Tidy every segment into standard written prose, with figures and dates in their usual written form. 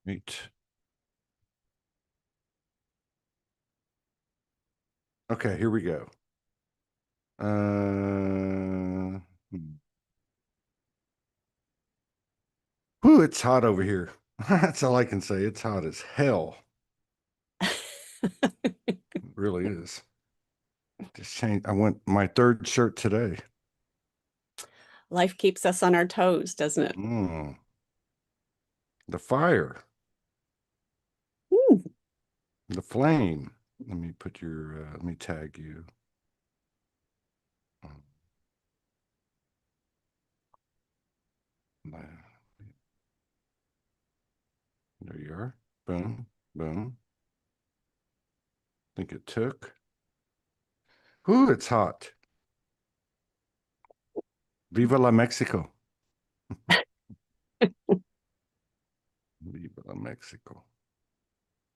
Right. Okay, here we go. Whew, it's hot over here. That's all I can say. It's hot as hell. It really is. Just changed. I went my third shirt today. Life keeps us on our toes, doesn't it? Mm, the fire, Ooh, the flame. Let me put let me tag you. Um, There you are. Boom, boom. Think it took. Ooh, it's hot. Viva la Mexico. Viva la Mexico.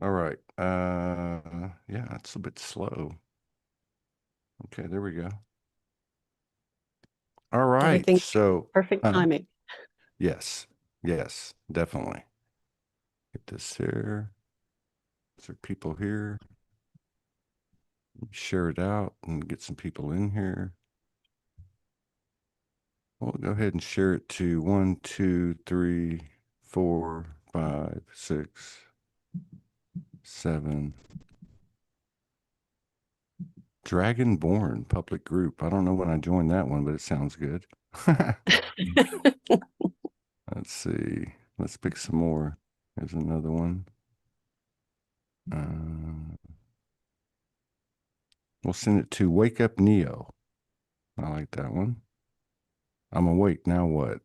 All right. Yeah, it's a bit slow. Okay, there we go. All right. everything So, perfect timing. yes, yes, definitely. Get this here. Is there people here? Share it out and get some people in here. We'll go ahead and share it to 1, 2, 3, 4, 5, 6, 7. Dragonborn public group. I don't know when I joined that one, but it sounds good. Let's see. Let's pick some more. Here's another one. Uh, we'll send it to Wake Up Neo. I like that one. I'm awake. Now what?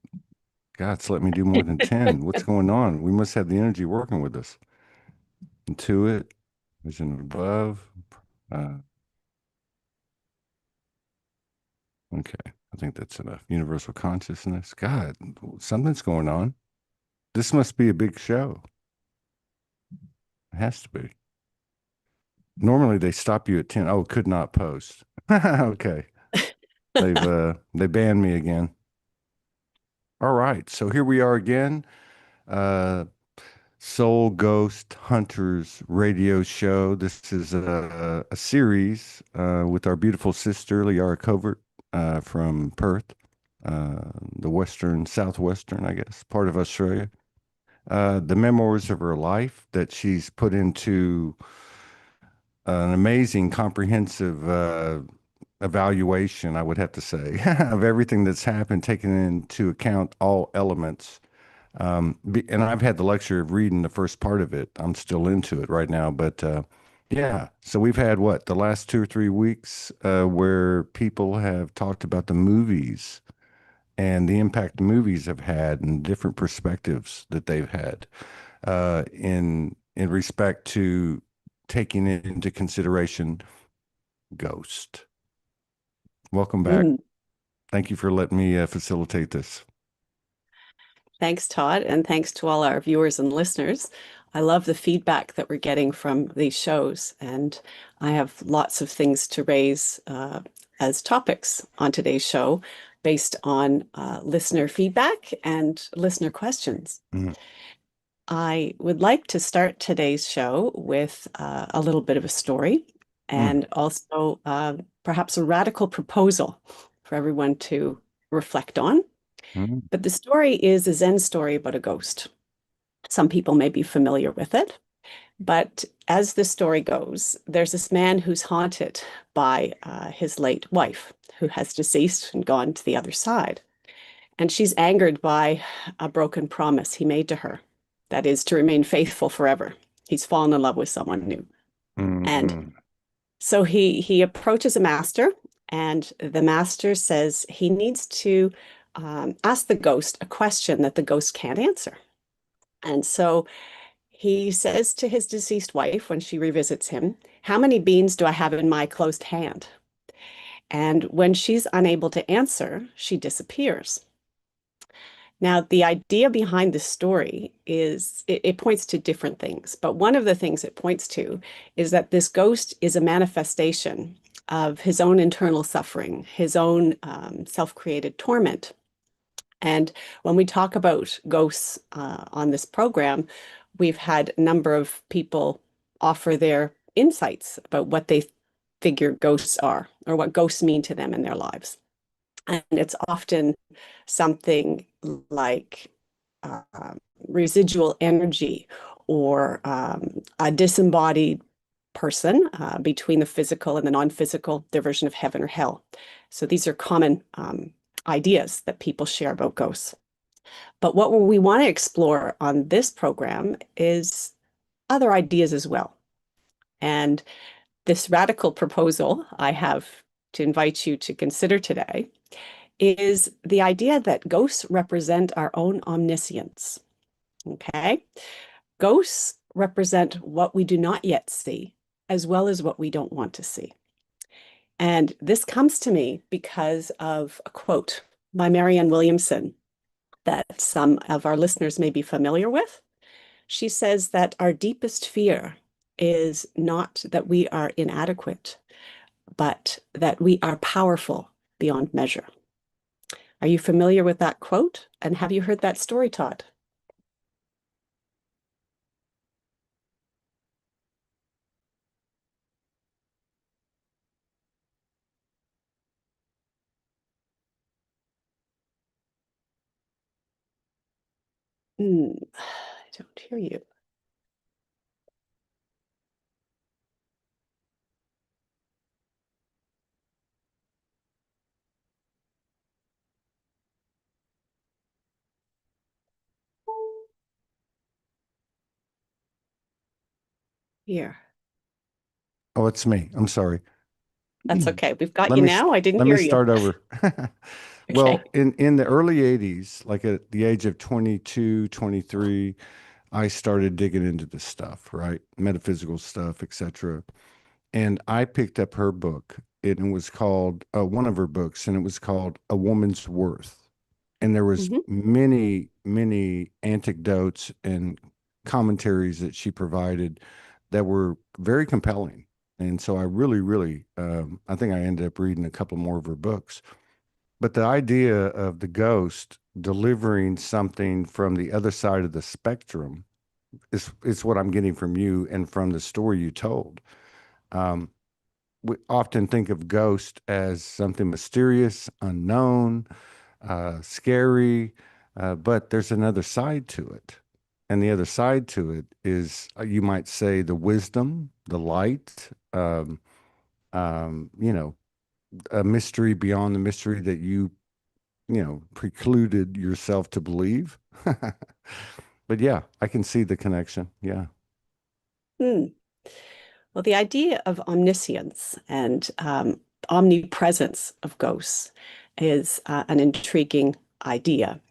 God, it's let me do more than 10. What's going on? We must have the energy working with us. Intuit, vision above. Uh, okay. I think that's enough. Universal consciousness. God, something's going on. This must be a big show. It has to be. Normally they stop you at 10. Oh, could not post. Okay. They banned me again. All right. So here we are again. Uh Soul Ghost Hunters radio show. This is a series with our beautiful sister Liara Covert from Perth, the southwestern, I guess, part of Australia. The memoirs of her life that she's put into an amazing, comprehensive evaluation, I would have to say, of everything that's happened, taking into account all elements. And I've had the luxury of reading the first part of it. I'm still into it right now, but yeah. So we've had what the last 2 or 3 weeks where people have talked about the movies and the impact the movies have had and different perspectives that they've had in respect to taking it into consideration. Ghost. Welcome back. Mm. Thank you for letting me facilitate this. Thanks, Todd, and thanks to all our viewers and listeners. I love the feedback that we're getting from these shows, and I have lots of things to raise as topics on today's show based on listener feedback and listener questions. Mhm. I would like to start today's show with a little bit of a story Mm. and also perhaps a radical proposal for everyone to reflect on. Mm. But the story is a Zen story about a ghost. Some people may be familiar with it, but as the story goes, there's this man who's haunted by his late wife, who has deceased and gone to the other side. And she's angered by a broken promise he made to her, that is, to remain faithful forever. He's fallen in love with someone new. And Mm. so he approaches a master, and the master says he needs to ask the ghost a question that the ghost can't answer. And so he says to his deceased wife when she revisits him, "How many beans do I have in my closed hand?" And when she's unable to answer, she disappears. Now, the idea behind this story is it points to different things, but one of the things it points to is that this ghost is a manifestation of his own internal suffering, his own self-created torment. And when we talk about ghosts on this program, we've had a number of people offer their insights about what they figure ghosts are or what ghosts mean to them in their lives. And it's often something like uh, residual energy or a disembodied person between the physical and the non-physical, their version of heaven or hell. So these are common ideas that people share about ghosts. But what we want to explore on this program is other ideas as well. And this radical proposal I have to invite you to consider today is the idea that ghosts represent our own omniscience. Okay? Ghosts represent what we do not yet see, as well as what we don't want to see. And this comes to me because of a quote by Marianne Williamson that some of our listeners may be familiar with. She says that our deepest fear is not that we are inadequate, but that we are powerful beyond measure. Are you familiar with that quote? And have you heard that story, Todd? I don't hear you. Here. Oh, it's me. I'm sorry. That's okay. We've got Let you me now. I didn't let me hear you. start over. Okay. Well, in the early 80s, like at the age of 22, 23, I started digging into this stuff, right? Metaphysical stuff, etc. And I picked up her book. It was called one of her books, and it was called A Woman's Worth. And there was Hmm. many anecdotes and commentaries that she provided that were very compelling. And so I really, I think I ended up reading a couple more of her books. But the idea of the ghost delivering something from the other side of the spectrum is what I'm getting from you and from the story you told. Um, we often think of ghost as something mysterious, unknown, scary, but there's another side to it. And the other side to it is, you might say, the wisdom, the light, you know, a mystery beyond the mystery that you precluded yourself to believe. But yeah, I can see the connection. Yeah. Hmm. Well, the idea of omniscience and omnipresence of ghosts is an intriguing idea.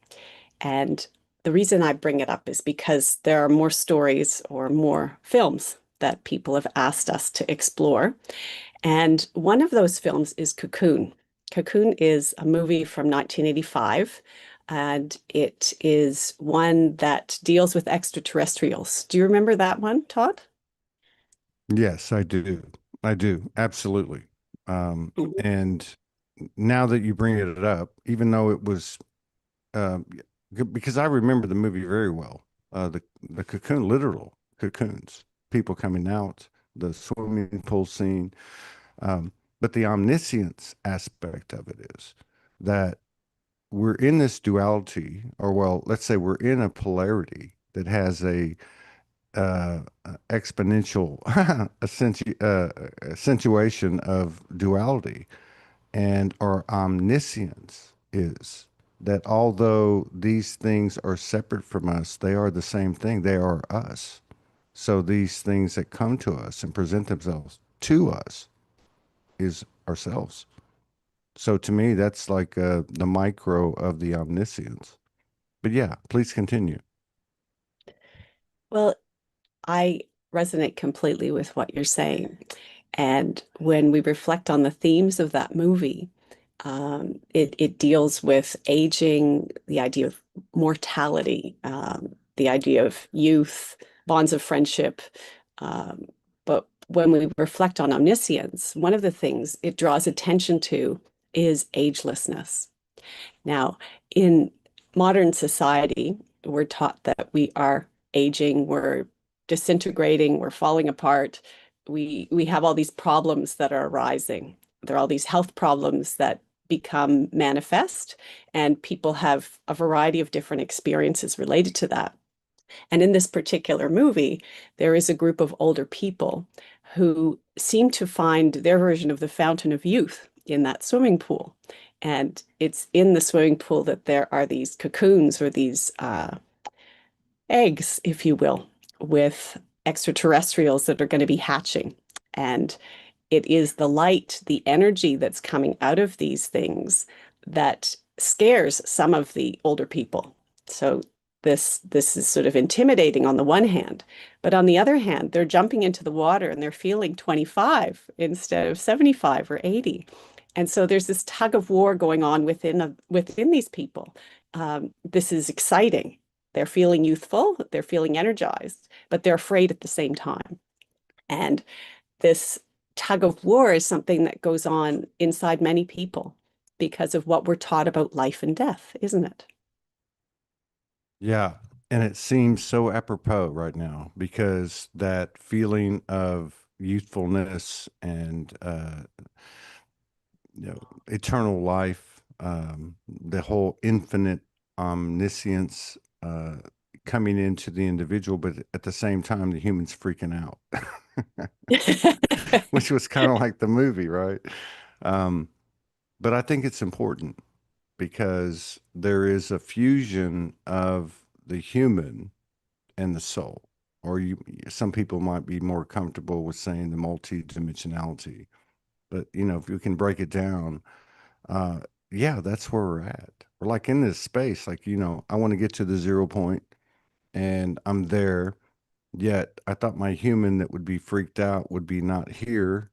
And the reason I bring it up is because there are more stories or more films that people have asked us to explore. And one of those films is Cocoon. Cocoon is a movie from 1985, and it is one that deals with extraterrestrials. Do you remember that one, Todd? Yes, I do. I do. Absolutely. Mhm. And now that you bring it up, even though it was, um, because I remember the movie very well, the cocoon, literal cocoons, people coming out, the swimming pool scene. Um, but the omniscience aspect of it is that we're in this duality, or well, let's say we're in a polarity that has a exponential accentuation of duality. And our omniscience is that although these things are separate from us, they are the same thing. They are us. So these things that come to us and present themselves to us is ourselves. So to me, that's like the micro of the omniscience. But yeah, please continue. Well, I resonate completely with what you're saying. And when we reflect on the themes of that movie, it deals with aging, the idea of mortality, the idea of youth, bonds of friendship. Um, but when we reflect on omniscience, one of the things it draws attention to is agelessness. Now, in modern society, we're taught that we are aging, we're disintegrating, we're falling apart. We have all these problems that are arising. There are all these health problems that become manifest, and people have a variety of different experiences related to that. And in this particular movie, there is a group of older people who seem to find their version of the fountain of youth in that swimming pool. And it's in the swimming pool that there are these cocoons, or these eggs, if you will, with extraterrestrials that are going to be hatching. And it is the light, the energy that's coming out of these things that scares some of the older people. So this is sort of intimidating on the one hand, but on the other hand, they're jumping into the water and they're feeling 25 instead of 75 or 80. And so there's this tug of war going on within these people. This is exciting. They're feeling youthful, they're feeling energized, but they're afraid at the same time. And this tug of war is something that goes on inside many people because of what we're taught about life and death, isn't it? Yeah. And it seems so apropos right now because that feeling of youthfulness and, eternal life, the whole infinite omniscience, coming into the individual, but at the same time, the human's freaking out, which was kind of like the movie, right? Um, but I think it's important because there is a fusion of the human and the soul, or some people might be more comfortable with saying the multi-dimensionality. But if you can break it down, uh, yeah, that's where we're at. We're like in this space, like I want to get to the 0 point, and I'm there. Yet I thought my human that would be freaked out would be not here.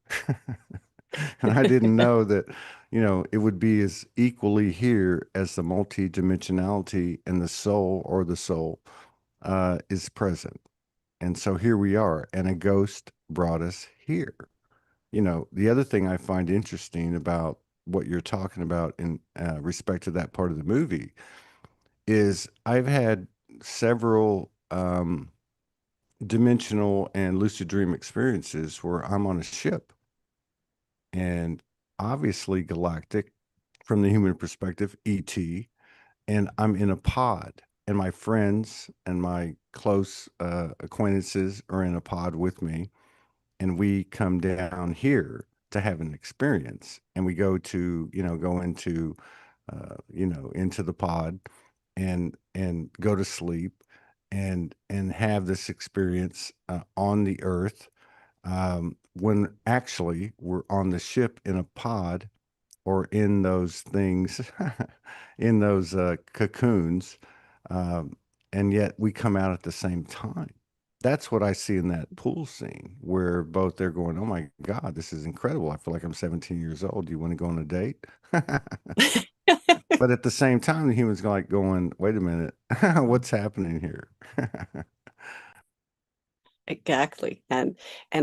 And I didn't know that, it would be as equally here as the multi-dimensionality and the soul, or the soul, is present. And so here we are, and a ghost brought us here. The other thing I find interesting about what you're talking about in respect to that part of the movie is I've had several dimensional and lucid dream experiences where I'm on a ship, and obviously galactic from the human perspective, ET, and I'm in a pod, and my friends and my close acquaintances are in a pod with me, and we come down here to have an experience, and we go into into the pod, and go to sleep, and have this experience on the earth, when actually we're on the ship in a pod, or in those things, in those cocoons, um, and yet we come out at the same time. That's what I see in that pool scene where both they're going, "Oh my God, this is incredible. I feel like I'm 17 years old. Do you want to go on a date?" But at the same time, the human's like going, "Wait a minute, what's happening here?" Exactly. And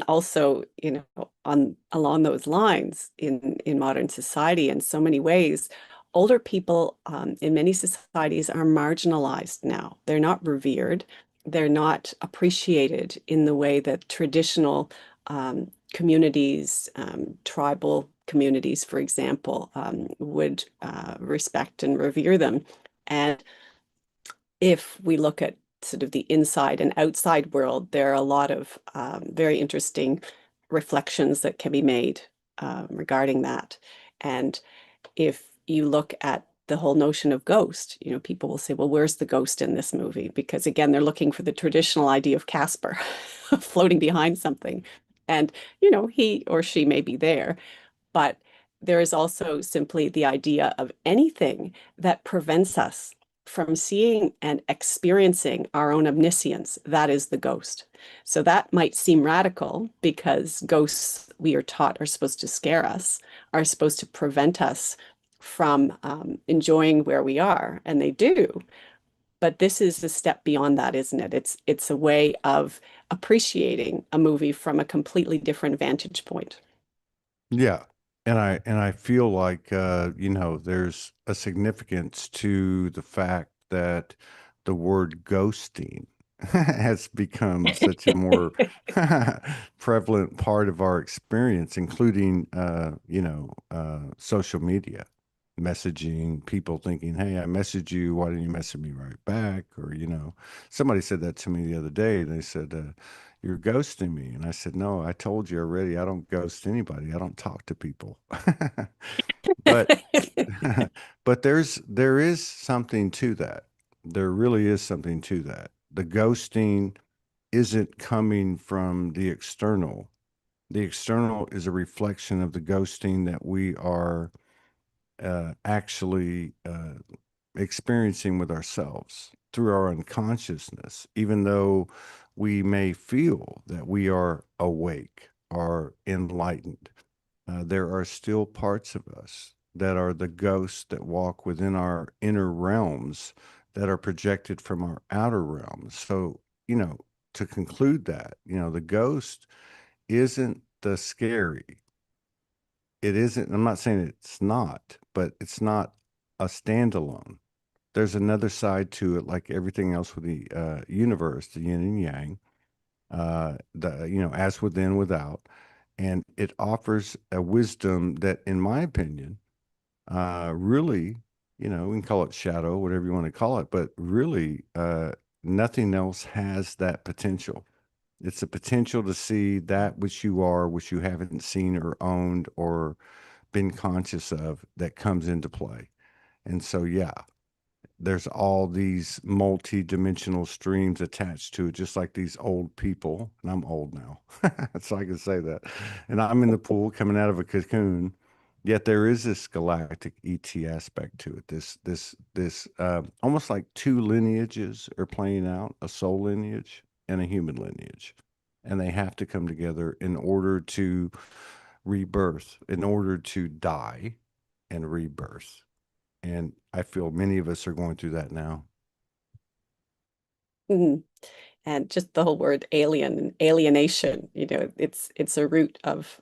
also, on along those lines in modern society in so many ways, older people in many societies are marginalized now. They're not revered. They're not appreciated in the way that traditional communities, tribal communities, for example, would respect and revere them. And if we look at sort of the inside and outside world, there are a lot of very interesting reflections that can be made regarding that. And if you look at the whole notion of ghost, people will say, well, where's the ghost in this movie? Because again, they're looking for the traditional idea of Casper floating behind something. And, he or she may be there, but there is also simply the idea of anything that prevents us from seeing and experiencing our own omniscience. That is the ghost. So that might seem radical because ghosts, we are taught, are supposed to scare us, are supposed to prevent us from enjoying where we are, and they do. But this is a step beyond that, isn't it? It's a way of appreciating a movie from a completely different vantage point. Yeah. And I feel like there's a significance to the fact that the word ghosting. has become such a more prevalent part of our experience, including, social media, messaging, people thinking, hey, I messaged you. Why didn't you message me right back? Or, somebody said that to me the other day. They said, you're ghosting me. And I said, no, I told you already. I don't ghost anybody. I don't talk to people. But but there is something to that. There really is something to that. The ghosting isn't coming from the external. The external is a reflection of the ghosting that we are actually experiencing with ourselves through our unconsciousness, even though we may feel that we are awake or enlightened. There are still parts of us that are the ghosts that walk within our inner realms that are projected from our outer realms. So, to conclude that, the ghost isn't the scary. It isn't, I'm not saying it's not, but it's not a standalone. There's another side to it, like everything else with the universe, the yin and yang, as within, without. And it offers a wisdom that, in my opinion, really, we can call it shadow, whatever you want to call it, but really, nothing else has that potential. It's the potential to see that which you are, which you haven't seen or owned or been conscious of, that comes into play. And so, yeah, there's all these multi-dimensional streams attached to it, just like these old people. And I'm old now, so I can say that. And I'm in the pool coming out of a cocoon. Yet there is this galactic ET aspect to it. This almost like two lineages are playing out: a soul lineage and a human lineage, and they have to come together in order to rebirth, in order to die and rebirth. And I feel many of us are going through that now. Mhm. And just the whole word alien and alienation, it's a root of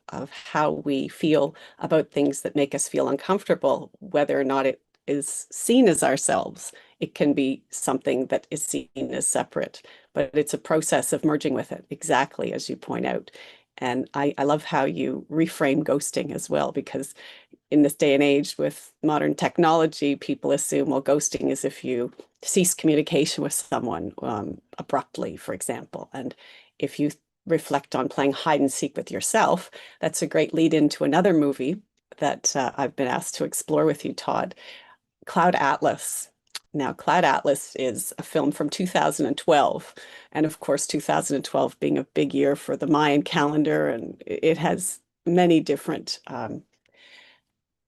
how we feel about things that make us feel uncomfortable, whether or not it is seen as ourselves. It can be something that is seen as separate, but it's a process of merging with it, exactly as you point out. And I love how you reframe ghosting as well, because in this day and age with modern technology, people assume, well, ghosting is if you cease communication with someone abruptly, for example. And if you reflect on playing hide and seek with yourself, that's a great lead into another movie that I've been asked to explore with you, Todd, Cloud Atlas. Now, Cloud Atlas is a film from 2012. And of course, 2012 being a big year for the Mayan calendar, and it has many different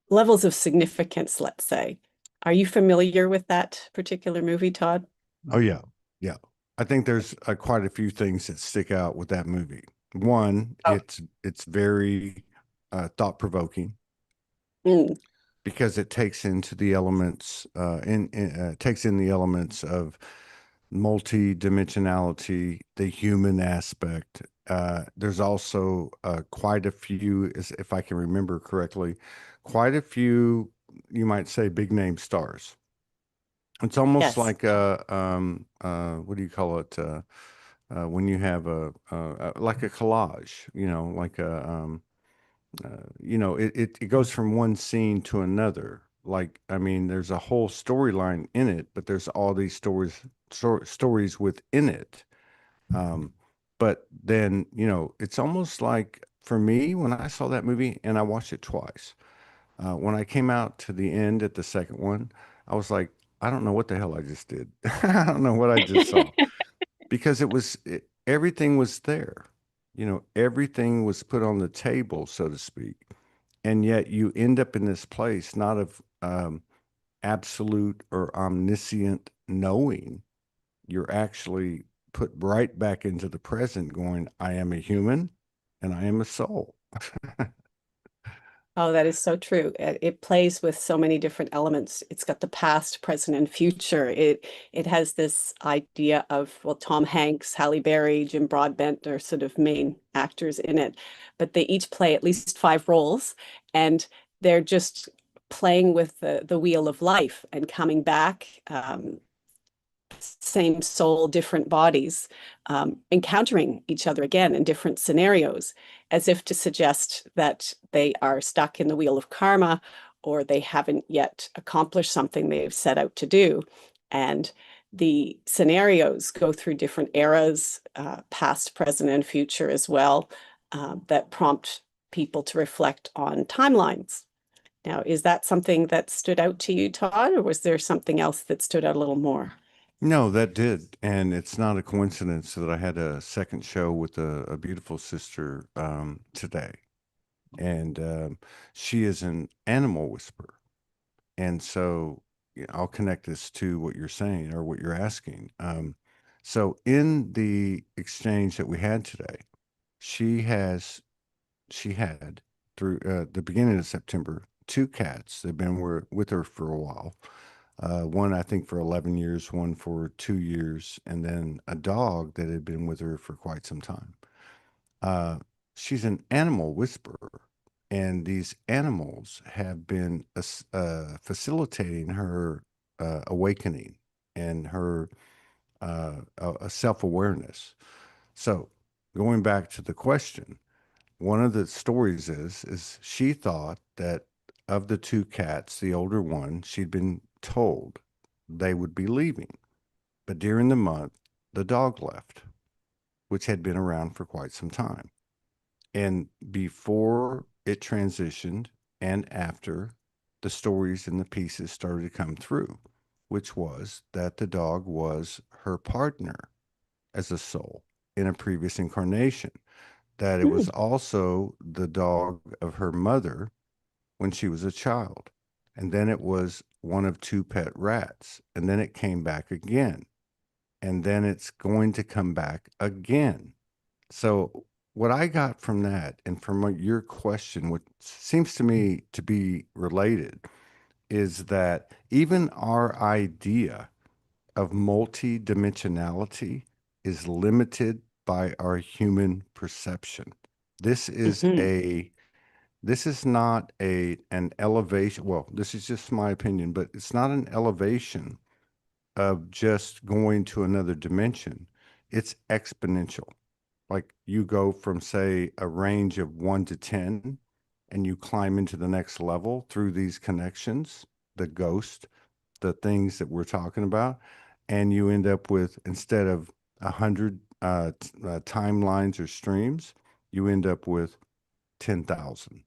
levels of significance, let's say. Are you familiar with that particular movie, Todd? Oh yeah, yeah. I think there's quite a few things that stick out with that movie. One, Oh, it's very thought provoking mm, because it takes into the elements takes in the elements of multi-dimensionality, the human aspect. There's also quite a few, if I can remember correctly, quite a few, you might say, big name stars. It's almost yes. like what do you call it? When you have like a collage, like it goes from one scene to another. Like, I mean, there's a whole storyline in it, but there's all these stories within it. Um, but then, it's almost like for me, when I saw that movie and I watched it twice, when I came out to the end at the second one, I was like, I don't know what the hell I just did. I don't know what I just saw because everything was there. Everything was put on the table, so to speak. And yet you end up in this place, not of absolute or omniscient knowing. You're actually put right back into the present, going, I am a human and I am a soul. Oh, that is so true. It plays with so many different elements. It's got the past, present, and future. It has this idea of, well, Tom Hanks, Halle Berry, Jim Broadbent are sort of main actors in it, but they each play at least five roles, and they're just playing with the wheel of life and coming back same soul, different bodies, encountering each other again in different scenarios, as if to suggest that they are stuck in the wheel of karma or they haven't yet accomplished something they've set out to do. And the scenarios go through different eras, past, present, and future as well, that prompt people to reflect on timelines. Now, is that something that stood out to you, Todd, or was there something else that stood out a little more? No, that did. And it's not a coincidence that I had a second show with a beautiful sister today. And she is an animal whisperer. And so yeah, I'll connect this to what you're saying or what you're asking. So in the exchange that we had today, she has she had through the beginning of September two cats. They've been with her for a while. One I think for 11 years, one for 2 years, and then a dog that had been with her for quite some time. Uh, she's an animal whisperer, and these animals have been facilitating her awakening and her self awareness. So, going back to the question, one of the stories is she thought that of the two cats, the older one, she'd been told they would be leaving, but during the month, the dog left, which had been around for quite some time. And before it transitioned and after, the stories and the pieces started to come through, which was that the dog was her partner as a soul in a previous incarnation, that it was Mm, also the dog of her mother when she was a child. And then it was one of two pet rats. And then it came back again. And then it's going to come back again. So, what I got from that and from your question, what seems to me to be related, is that even our idea of multidimensionality is limited by our human perception. This is mhm, a this is not an elevation. Well, this is just my opinion, but it's not an elevation of just going to another dimension. It's exponential. Like you go from, say, a range of 1 to 10, and you climb into the next level through these connections, the ghost, the things that we're talking about, and you end up with, instead of 100 timelines or streams, you end up with 10,000.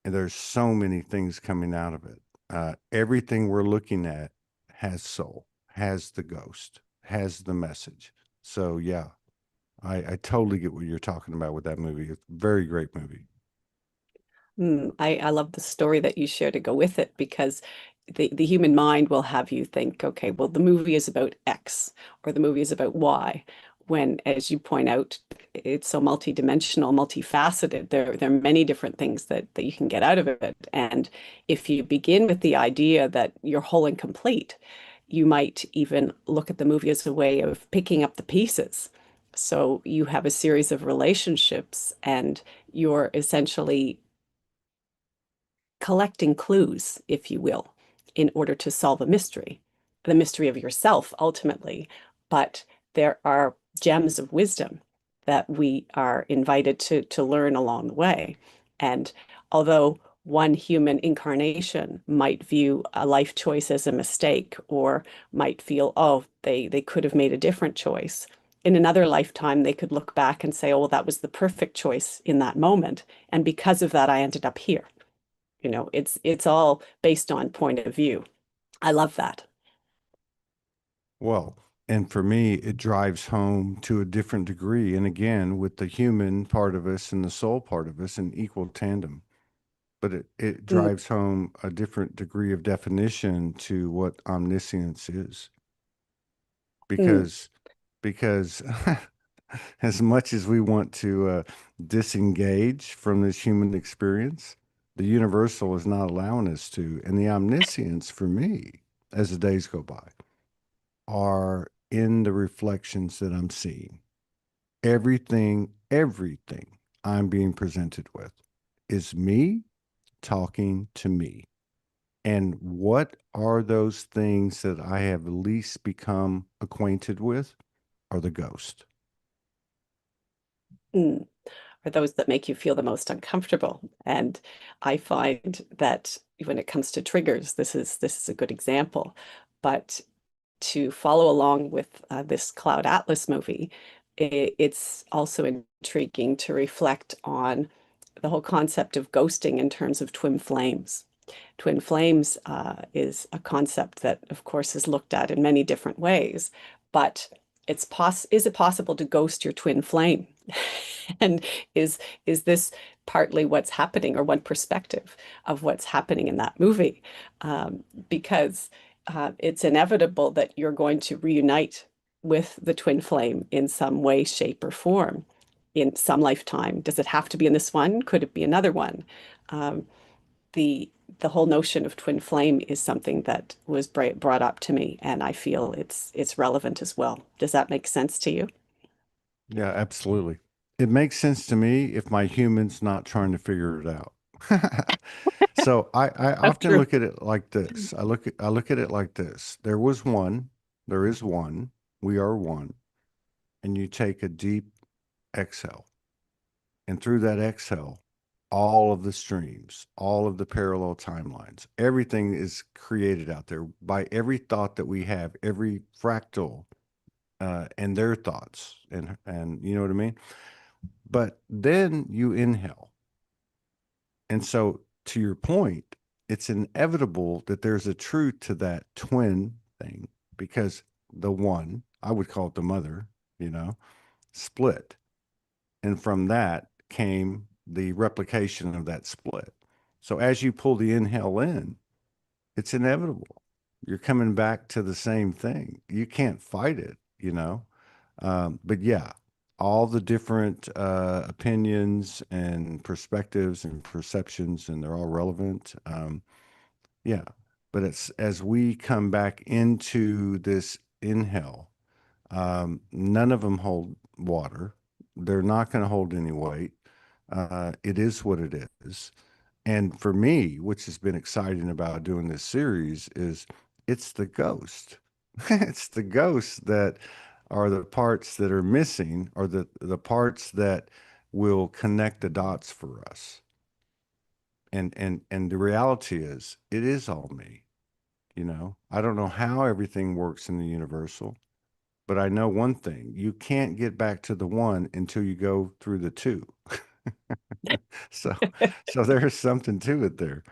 And there's so many things coming out of it. Everything we're looking at has soul, has the ghost, has the message. So yeah, I totally get what you're talking about with that movie. It's a very great movie. I love the story that you share to go with it because the human mind will have you think, okay, well, the movie is about X or the movie is about Y, when, as you point out, it's so multidimensional, multifaceted. There are many different things that you can get out of it. And if you begin with the idea that you're whole and complete, you might even look at the movie as a way of picking up the pieces. So you have a series of relationships and you're essentially collecting clues, if you will, in order to solve a mystery, the mystery of yourself ultimately. But there are gems of wisdom that we are invited to learn along the way. And although one human incarnation might view a life choice as a mistake or might feel, oh, they could have made a different choice. In another lifetime, they could look back and say, oh, well, that was the perfect choice in that moment. And because of that, I ended up here. It's all based on point of view. I love that. Well, and for me, it drives home to a different degree. And again, with the human part of us and the soul part of us in equal tandem. But it Mm, drives home a different degree of definition to what omniscience is. mm, Because as much as we want to disengage from this human experience, the universal is not allowing us to. And the omniscience for me, as the days go by, are in the reflections that I'm seeing. Everything I'm being presented with is me talking to me. And what are those things that I have least become acquainted with are the ghost. Mm. Are those that make you feel the most uncomfortable. And I find that when it comes to triggers, this is a good example. But to follow along with this Cloud Atlas movie, it's also intriguing to reflect on the whole concept of ghosting in terms of twin flames. Twin flames is a concept that, of course, is looked at in many different ways, but is it possible to ghost your twin flame? And is is this partly what's happening, or one perspective of what's happening in that movie? Because it's inevitable that you're going to reunite with the twin flame in some way, shape, or form in some lifetime. Does it have to be in this one? Could it be another one? Um, the the whole notion of twin flame is something that was brought up to me, and I feel it's relevant as well. Does that make sense to you? Yeah, absolutely. It makes sense to me if my human's not trying to figure it out. So I That's often true. look at it like this. I look at it like this. There was one, there is one, we are one, and you take a deep exhale. And through that exhale, all of the streams, all of the parallel timelines, everything is created out there by every thought that we have, every fractal and their thoughts. And you know what I mean? But then you inhale. And so, to your point, it's inevitable that there's a truth to that twin thing because the one, I would call it the mother, you know, split. And from that came the replication of that split. So, as you pull the inhale in, it's inevitable. You're coming back to the same thing. You can't fight it, you know? But yeah, all the different opinions and perspectives and perceptions, and they're all relevant. Yeah, but it's as we come back into this inhale, none of them hold water. They're not going to hold any weight. It is what it is. And for me, which has been exciting about doing this series, is it's the ghost. It's the ghosts that are the parts that are missing, or the parts that will connect the dots for us. And the reality is, it is all me. You know, I don't know how everything works in the universal, but I know one thing: you can't get back to the one until you go through the two. So, so there's something to it there,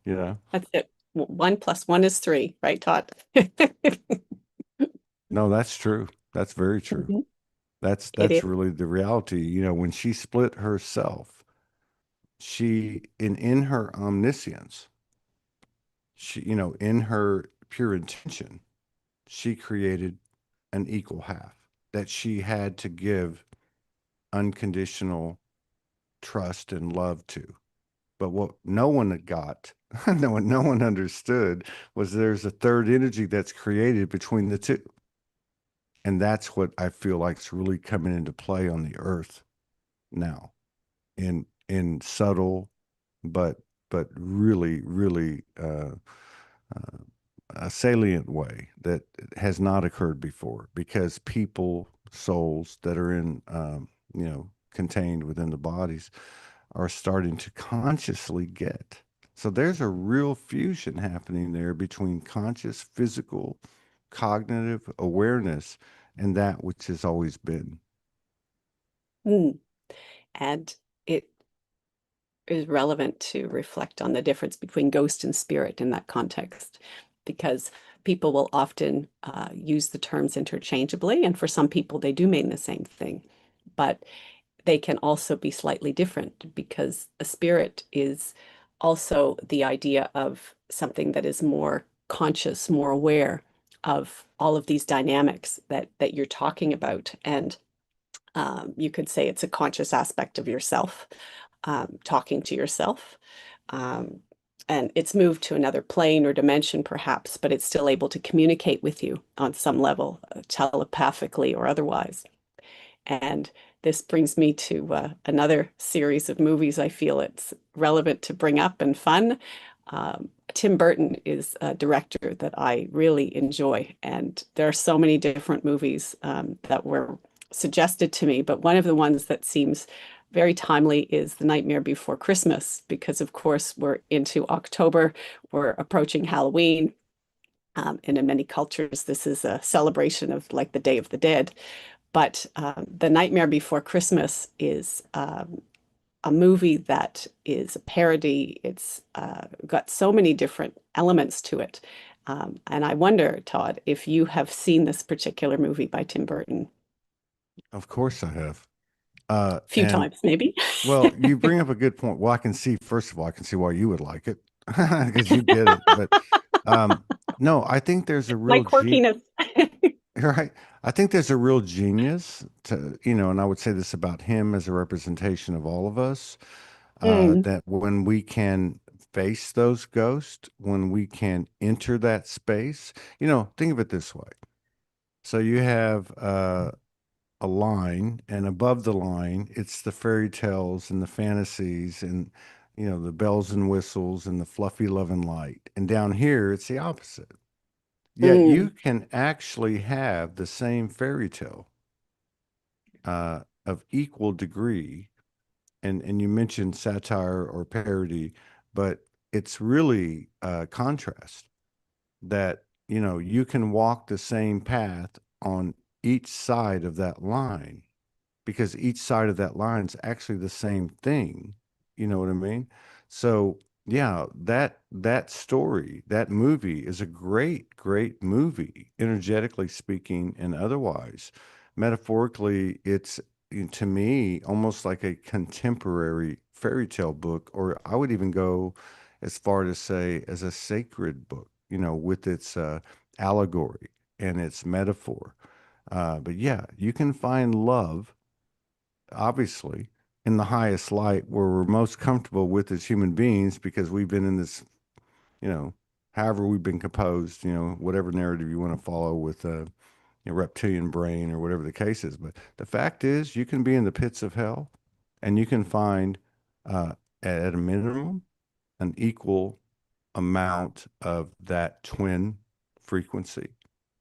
you know. That's it. One plus one is three, right, Todd? No, that's true. That's very true. Mhm. It That's is. really the reality. You know, when she split herself, she in her omniscience, she, you know, in her pure intention, she created an equal half that she had to give unconditional trust and love to. But what no one had got, no one understood, was there's a third energy that's created between the two. And that's what I feel like is really coming into play on the earth now in subtle but really uh, a salient way that has not occurred before because people souls that are in you know, contained within the bodies are starting to consciously get. So there's a real fusion happening there between conscious physical cognitive awareness and that which has always been. Mm. And it is relevant to reflect on the difference between ghost and spirit in that context, because people will often use the terms interchangeably, and for some people, they do mean the same thing. But they can also be slightly different because a spirit is also the idea of something that is more conscious, more aware of all of these dynamics that you're talking about. And you could say it's a conscious aspect of yourself, talking to yourself. Um, and it's moved to another plane or dimension, perhaps, but it's still able to communicate with you on some level, telepathically or otherwise. And this brings me to another series of movies I feel it's relevant to bring up and fun. Tim Burton is a director that I really enjoy, and there are so many different movies that were suggested to me. But one of the ones that seems very timely is The Nightmare Before Christmas, because of course we're into October, we're approaching Halloween, and in many cultures this is a celebration of like the Day of the Dead. But The Nightmare Before Christmas is a movie that is a parody. It's got so many different elements to it. And I wonder, Todd, if you have seen this particular movie by Tim Burton Of course I have. a few And times, maybe. well, you bring up a good point. Well, I can see, first of all, I can see why you would like it because you get it. But um, no, I think there's a My real quirkiness. right. I think there's a real genius to, and I would say this about him as a representation of all of us, Mm, that when we can face those ghosts, when we can enter that space, think of it this way. So you have a line, and above the line, it's the fairy tales and the fantasies and, the bells and whistles and the fluffy love and light. And down here, it's the opposite. Yet you mm, can actually have the same fairy tale of equal degree. And you mentioned satire or parody, but it's really contrast that, you can walk the same path on each side of that line because each side of that line is actually the same thing. You know what I mean? So yeah, that story, that movie is a great, great movie, energetically speaking and otherwise. Metaphorically, it's to me almost like a contemporary fairy tale book, or I would even go as far to say as a sacred book, with its allegory and its metaphor. But yeah, you can find love obviously in the highest light where we're most comfortable with as human beings because we've been in this, you know, however we've been composed, whatever narrative you want to follow with reptilian brain or whatever the case is. But the fact is, you can be in the pits of hell and you can find, uh, at a minimum, an equal amount of that twin frequency,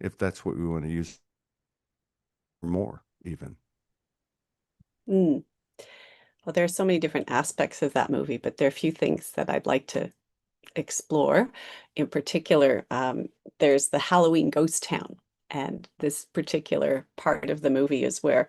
if that's what we want to use, more even. mm. Well, there are so many different aspects of that movie, but there are a few things that I'd like to explore. In particular, there's the Halloween ghost town. And this particular part of the movie is where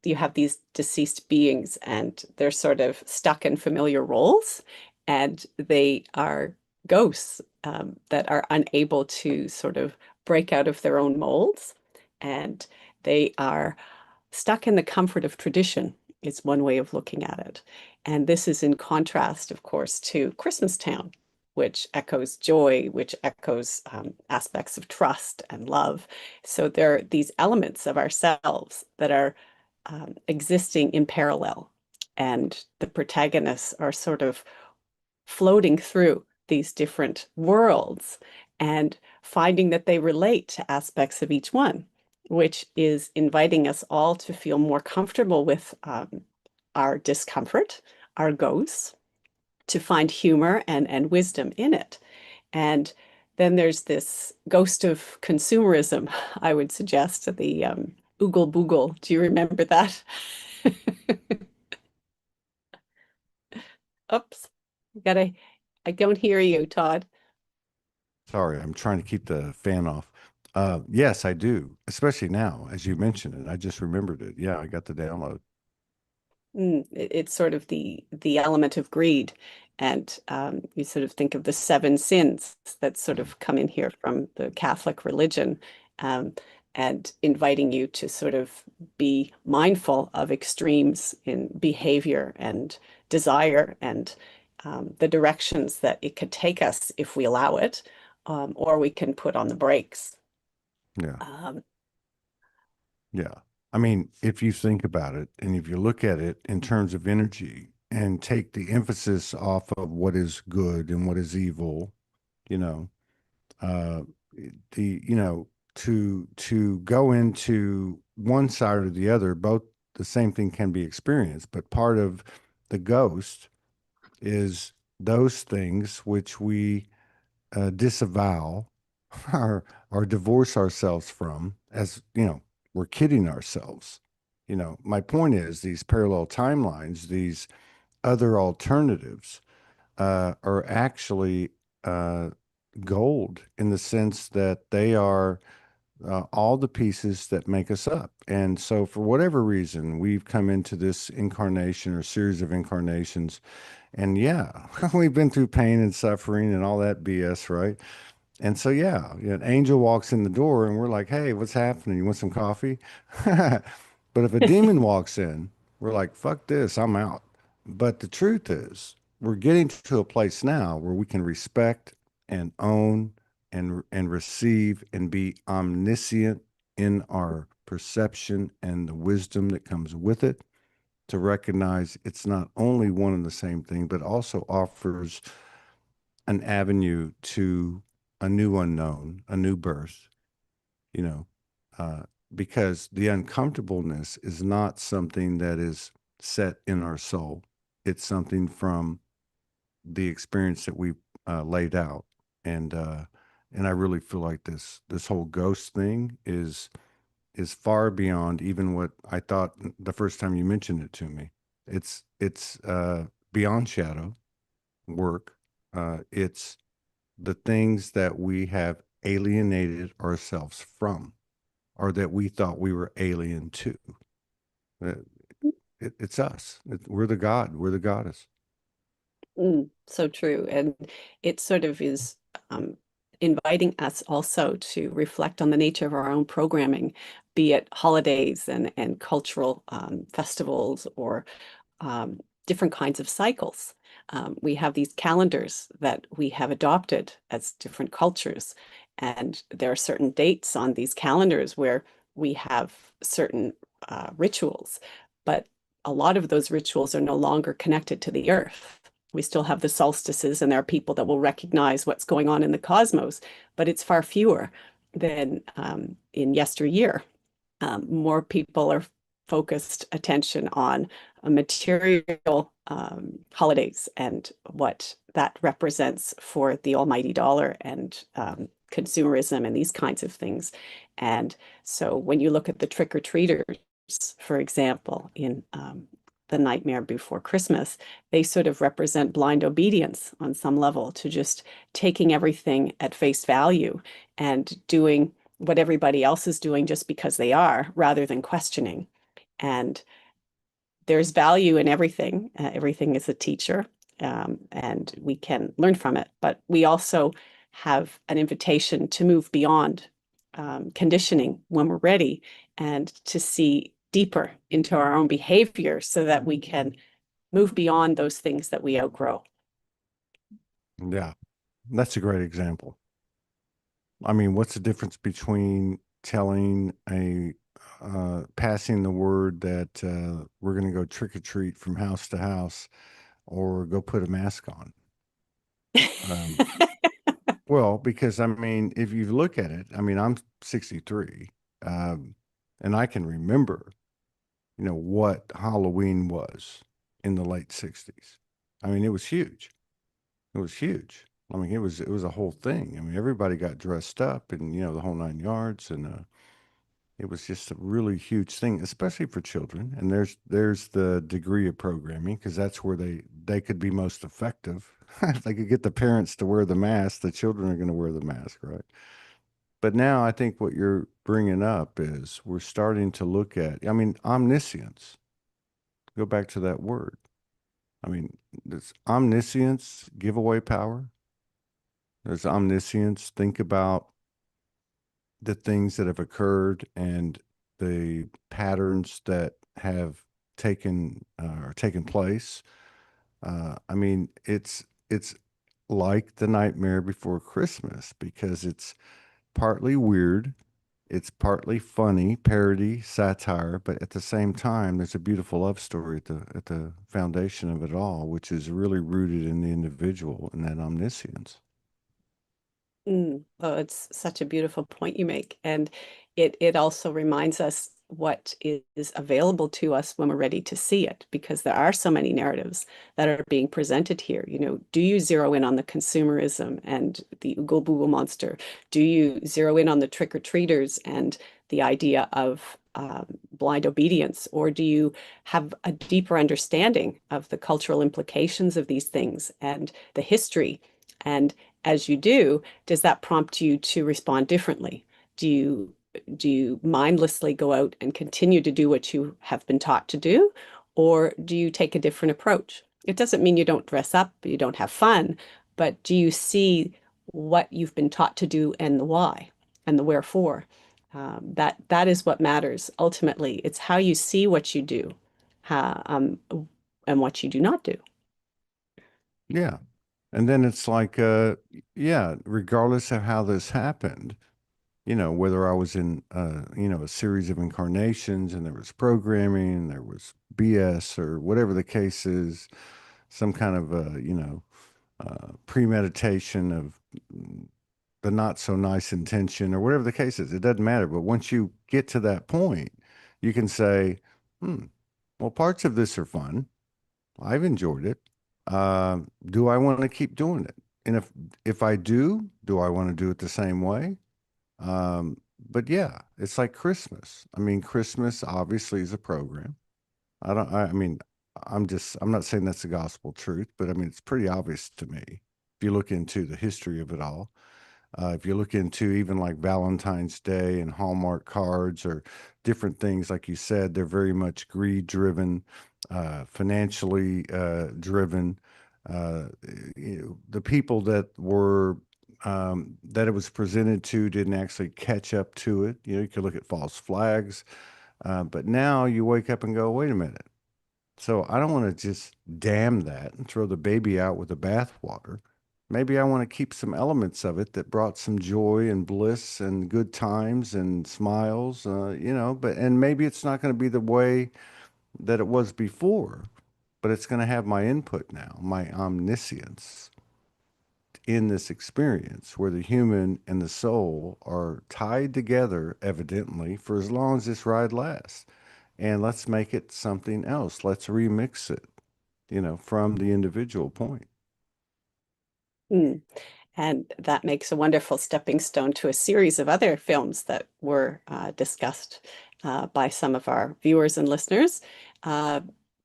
you have these deceased beings and they're sort of stuck in familiar roles and they are ghosts that are unable to sort of break out of their own molds. And they are stuck in the comfort of tradition, is one way of looking at it. And this is in contrast, of course, to Christmas Town, which echoes joy, which echoes aspects of trust and love. So there are these elements of ourselves that are existing in parallel. And the protagonists are sort of floating through these different worlds and finding that they relate to aspects of each one, which is inviting us all to feel more comfortable with our discomfort, our ghosts, to find humor and wisdom in it. And then there's this ghost of consumerism, I would suggest, the Oogle Boogle. Do you remember that? Oops, gotta, I don't hear you, Todd. Sorry, I'm trying to keep the fan off. Yes, I do, especially now, as you mentioned it. I just remembered it. Yeah, I got the download. It's sort of the element of greed, and you sort of think of the seven sins that sort Mhm. of come in here from the Catholic religion, um, and inviting you to sort of be mindful of extremes in behavior and desire and the directions that it could take us if we allow it, or we can put on the brakes. Yeah, Um, yeah. I mean, if you think about it and if you look at it in terms of energy and take the emphasis off of what is good and what is evil, you know, uh, the you know to go into one side or the other, both the same thing can be experienced, but part of the ghost is those things which we disavow or divorce ourselves from, as you know, we're kidding ourselves. You know, my point is these parallel timelines, these other alternatives, are actually uh, gold in the sense that they are all the pieces that make us up. And so, for whatever reason, we've come into this incarnation or series of incarnations. And yeah, we've been through pain and suffering and all that BS, right? And so, yeah, an angel walks in the door and we're like, hey, what's happening? You want some coffee? But if a demon walks in, we're like, fuck this, I'm out. But the truth is, we're getting to a place now where we can respect and own and receive and be omniscient in our perception and the wisdom that comes with it to recognize it's not only one and the same thing, but also offers an avenue to a new unknown, a new birth, you know, uh, because the uncomfortableness is not something that is set in our soul. It's something from the experience that we laid out, and and I really feel like this whole ghost thing is far beyond even what I thought the first time you mentioned it to me. It's beyond shadow work. It's the things that we have alienated ourselves from or that we thought we were alien to. Uh, it's us. We're the God. We're the goddess. So true. And it sort of is inviting us also to reflect on the nature of our own programming, be it holidays and cultural festivals or um, different kinds of cycles. We have these calendars that we have adopted as different cultures, and there are certain dates on these calendars where we have certain rituals, but a lot of those rituals are no longer connected to the earth. We still have the solstices, and there are people that will recognize what's going on in the cosmos, but it's far fewer than in yesteryear. More people are focused attention on material holidays and what that represents for the almighty dollar and consumerism and these kinds of things. And so when you look at the trick-or-treaters, for example, in The Nightmare Before Christmas, they sort of represent blind obedience on some level to just taking everything at face value and doing what everybody else is doing just because they are, rather than questioning. And there's value in everything. Everything is a teacher, and we can learn from it. But we also have an invitation to move beyond conditioning when we're ready and to see deeper into our own behavior so that we can move beyond those things that we outgrow. Yeah, that's a great example. I mean, what's the difference between telling passing the word that we're going to go trick or treat from house to house or go put a mask on? Um, well, because I mean, if you look at it, I mean, I'm 63, um, and I can remember, what Halloween was in the late 60s. I mean, it was huge. It was huge. I mean, it was a whole thing. I mean, everybody got dressed up and, the whole nine yards, and it was just a really huge thing, especially for children. And there's the degree of programming because that's where they could be most effective. If they could get the parents to wear the mask, the children are going to wear the mask, right? But now I think what you're bringing up is we're starting to look at, I mean, omniscience. Go back to that word. I mean, this omniscience, giveaway power. There's omniscience. Think about the things that have occurred and the patterns that have taken place. I mean, it's like the Nightmare Before Christmas because it's partly weird, it's partly funny, parody, satire, but at the same time, there's a beautiful love story at the foundation of it all, which is really rooted in the individual and that omniscience. Oh, it's such a beautiful point you make. And it also reminds us what is available to us when we're ready to see it, because there are so many narratives that are being presented here. You know, do you zero in on the consumerism and the Oogle Boogle monster? Do you zero in on the trick-or-treaters and the idea of blind obedience? Or do you have a deeper understanding of the cultural implications of these things and the history? And as you do, does that prompt you to respond differently? Do you mindlessly go out and continue to do what you have been taught to do, or do you take a different approach? It doesn't mean you don't dress up, you don't have fun, but do you see what you've been taught to do and the why and the wherefore? That is what matters ultimately. It's how you see what you do, uh, um, and what you do not do. Yeah. And then it's like, yeah, regardless of how this happened, whether I was in, a series of incarnations and there was programming, there was BS or whatever the case is, some kind of, premeditation of the not so nice intention or whatever the case is, it doesn't matter. But once you get to that point, you can say, hmm, well, parts of this are fun. I've enjoyed it. Do I want to keep doing it? And if I do I want to do it the same way? But yeah, it's like Christmas. I mean, Christmas obviously is a program. I mean, I'm not saying that's the gospel truth, but I mean, it's pretty obvious to me if you look into the history of it all. If you look into even like Valentine's Day and Hallmark cards or different things, like you said, they're very much greed driven, financially driven. Uh, the people that it was presented to didn't actually catch up to it. You could look at false flags, but now you wake up and go, wait a minute. So I don't want to just damn that and throw the baby out with the bathwater. Maybe I want to keep some elements of it that brought some joy and bliss and good times and smiles, and maybe it's not going to be the way that it was before, but it's going to have my input now, my omniscience in this experience where the human and the soul are tied together, evidently, for as long as this ride lasts. And let's make it something else. Let's remix it, from the individual point. Mm. And that makes a wonderful stepping stone to a series of other films that were discussed by some of our viewers and listeners. Uh,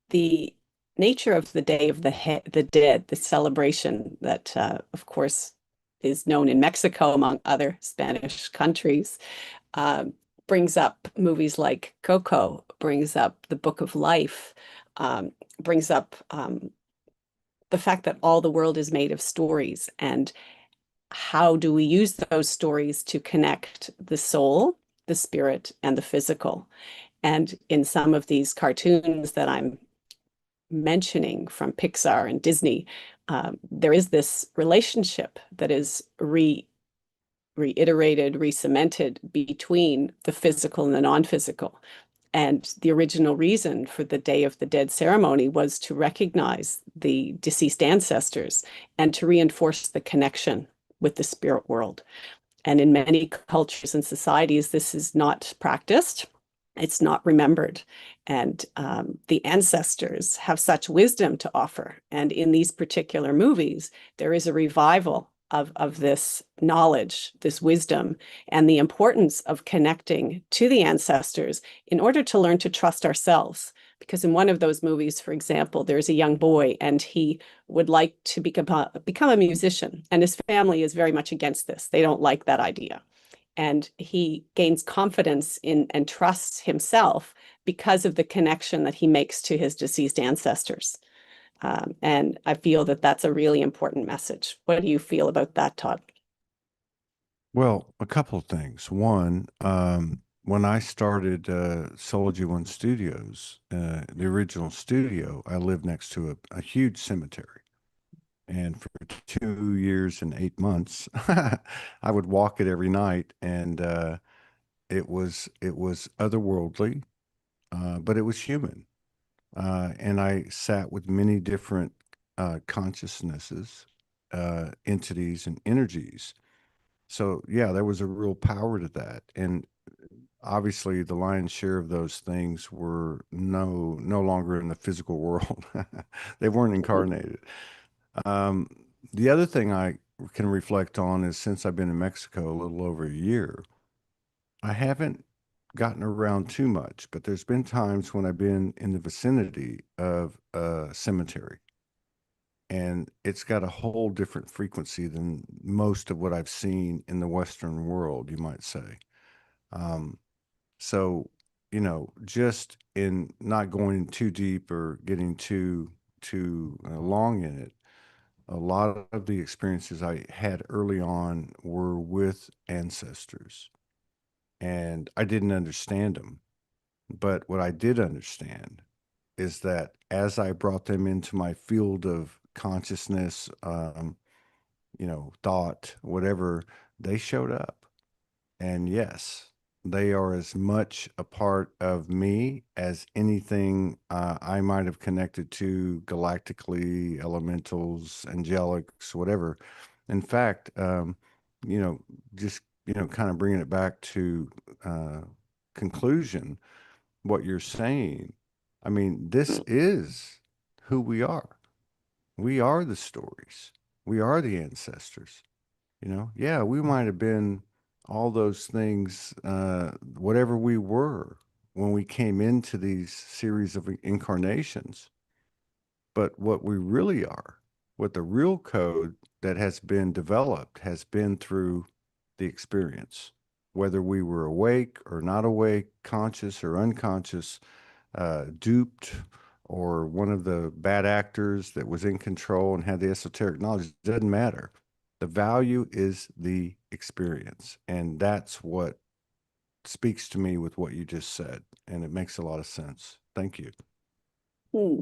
the nature of the Day of the Dead, the celebration that, of course, is known in Mexico among other Spanish countries, uh, brings up movies like Coco, brings up The Book of Life, brings up the fact that all the world is made of stories, and how do we use those stories to connect the soul, the spirit, and the physical? And in some of these cartoons that I'm mentioning from Pixar and Disney, there is this relationship that is reiterated, re-cemented between the physical and the non-physical. And the original reason for the Day of the Dead ceremony was to recognize the deceased ancestors and to reinforce the connection with the spirit world. And in many cultures and societies, this is not practiced. It's not remembered. And the ancestors have such wisdom to offer. And in these particular movies, there is a revival of this knowledge, this wisdom, and the importance of connecting to the ancestors in order to learn to trust ourselves. Because in one of those movies, for example, there's a young boy and he would like to become a musician, and his family is very much against this. They don't like that idea. And he gains confidence in and trusts himself because of the connection that he makes to his deceased ancestors. And I feel that that's a really important message. What do you feel about that, Todd? Well, a couple of things. One, when I started Soul One Studios, the original studio, I lived next to a huge cemetery. And for 2 years and 8 months, I would walk it every night, and it was otherworldly, but it was human. And I sat with many different consciousnesses, entities, and energies. So yeah, there was a real power to that. And obviously the lion's share of those things were no longer in the physical world. They weren't incarnated. Um, the other thing I can reflect on is since I've been in Mexico a little over a year, I haven't gotten around too much, but there's been times when I've been in the vicinity of a cemetery, and it's got a whole different frequency than most of what I've seen in the Western world, you might say. Um, so, just in not going too deep or getting too long in it, a lot of the experiences I had early on were with ancestors, and I didn't understand them. But what I did understand is that as I brought them into my field of consciousness, thought, whatever, they showed up. And yes, they are as much a part of me as anything I might have connected to galactically, elementals, angelics, whatever. In fact, you know, just, kind of bringing it back to uh, conclusion, what you're saying, I mean, this is who we are. We are the stories. We are the ancestors. Yeah, we might have been all those things, whatever we were when we came into these series of incarnations. But what we really are, what the real code that has been developed has been through the experience, whether we were awake or not awake, conscious or unconscious, duped, or one of the bad actors that was in control and had the esoteric knowledge. It doesn't matter. The value is the experience. And that's what speaks to me with what you just said. And it makes a lot of sense. Thank you. Hmm.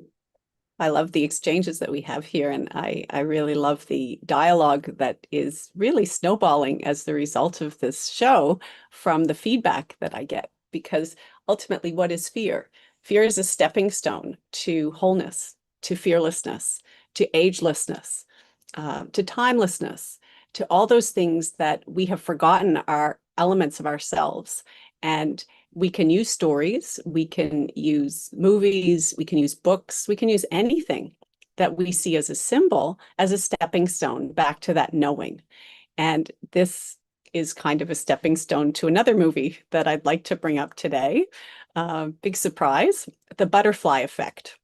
I love the exchanges that we have here, and I really love the dialogue that is really snowballing as the result of this show from the feedback that I get. Because ultimately, what is fear? Fear is a stepping stone to wholeness, to fearlessness, to agelessness, to timelessness, to all those things that we have forgotten are elements of ourselves. And we can use stories, we can use movies, we can use books, we can use anything that we see as a symbol, as a stepping stone back to that knowing. And this is kind of a stepping stone to another movie that I'd like to bring up today. Big surprise, The Butterfly Effect.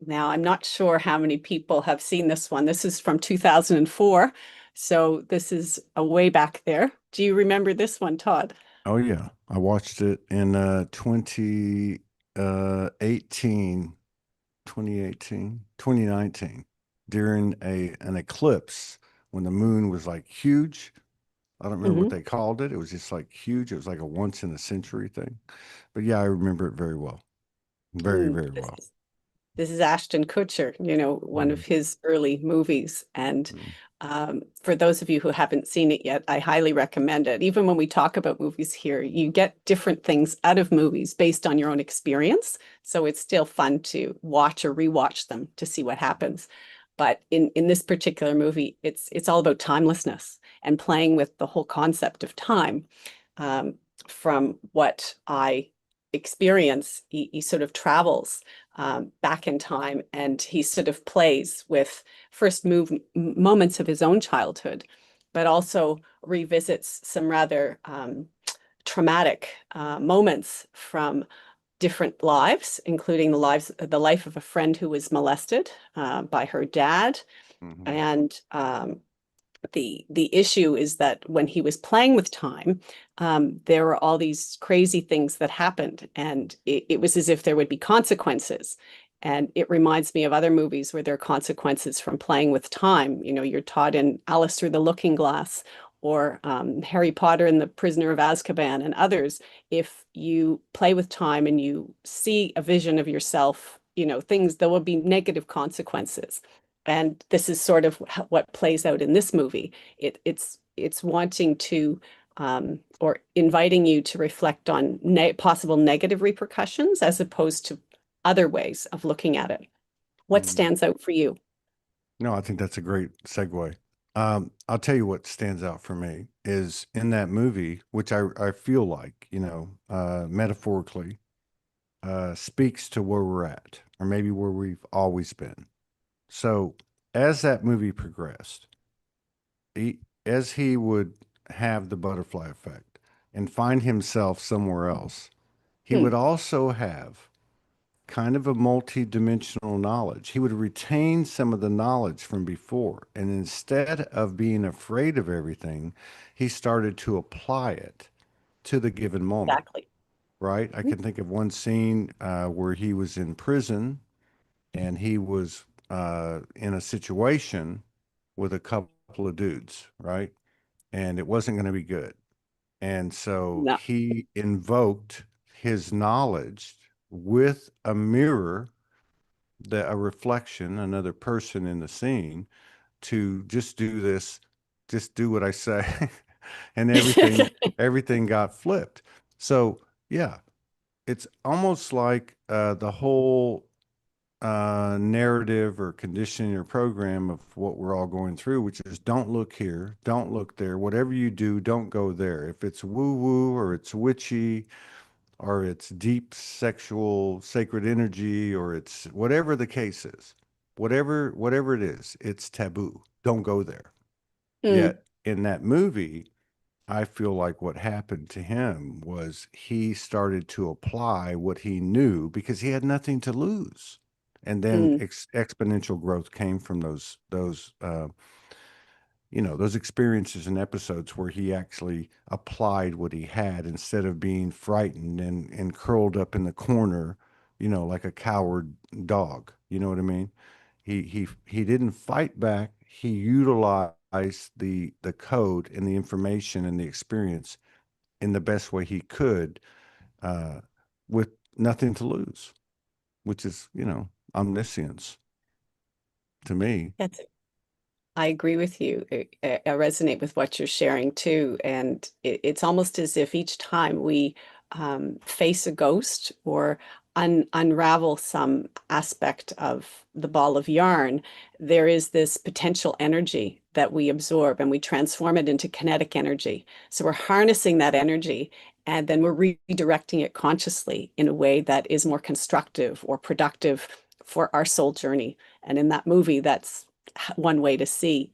Now, I'm not sure how many people have seen this one. This is from 2004. So this is a way back there. Do you remember this one, Todd? Oh, yeah. I watched it in 2018, 2019 during an eclipse when the moon was like huge. I don't remember what Mhm. they called it. It was just like huge. It was like a once in a century thing. But yeah, I remember it very well. Very, Mm, very This well. is this is Ashton Kutcher, one Mhm. of his early movies. And Mhm. for those of you who haven't seen it yet, I highly recommend it. Even when we talk about movies here, you get different things out of movies based on your own experience. So it's still fun to watch or rewatch them to see what happens. But in this particular movie, it's all about timelessness and playing with the whole concept of time. Um, from what I experience, he sort of travels back in time, and he sort of plays with first moments of his own childhood, but also revisits some rather traumatic moments from different lives, including the life of a friend who was molested by her dad, Mhm. and the issue is that when he was playing with time, there were all these crazy things that happened, and it was as if there would be consequences. And it reminds me of other movies where there are consequences from playing with time. You're taught in Alice Through the Looking Glass or Harry Potter and the Prisoner of Azkaban and others. If you play with time and you see a vision of yourself, things, there will be negative consequences. And this is sort of what plays out in this movie. It's wanting to or inviting you to reflect on possible negative repercussions as opposed to other ways of looking at it. What Mhm. stands out for you? No, I think that's a great segue. I'll tell you what stands out for me is in that movie, which I feel like, metaphorically, speaks to where we're at, or maybe where we've always been. So as that movie progressed, as he would have the butterfly effect and find himself somewhere else, he Hmm, would also have kind of a multi-dimensional knowledge. He would retain some of the knowledge from before, and instead of being afraid of everything, he started to apply it to the given moment, exactly. right? I can think of one scene where he was in prison and he was in a situation with a couple of dudes, right? And it wasn't going to be good. And so No. he invoked his knowledge with a mirror, a reflection, another person in the scene, to just do this, just do what I say, and everything got flipped. So yeah, it's almost like the whole narrative or conditioning or program of what we're all going through, which is don't look here, don't look there. Whatever you do, don't go there. If it's woo woo or it's witchy or it's deep sexual sacred energy or it's whatever the case is, whatever it is, it's taboo. Don't go there. Mm, Yet in that movie, I feel like what happened to him was he started to apply what he knew because he had nothing to lose. And then mm, exponential growth came from those experiences and episodes where he actually applied what he had instead of being frightened and curled up in the corner, like a coward dog. You know what I mean? He didn't fight back. He utilized the code and the information and the experience in the best way he could, uh, with nothing to lose, which is, omniscience to me. that's I agree with you. I resonate with what you're sharing too. And it's almost as if each time we face a ghost or unravel some aspect of the ball of yarn, there is this potential energy that we absorb and we transform it into kinetic energy. So we're harnessing that energy and then we're redirecting it consciously in a way that is more constructive or productive for our soul journey. And in that movie, that's one way to see,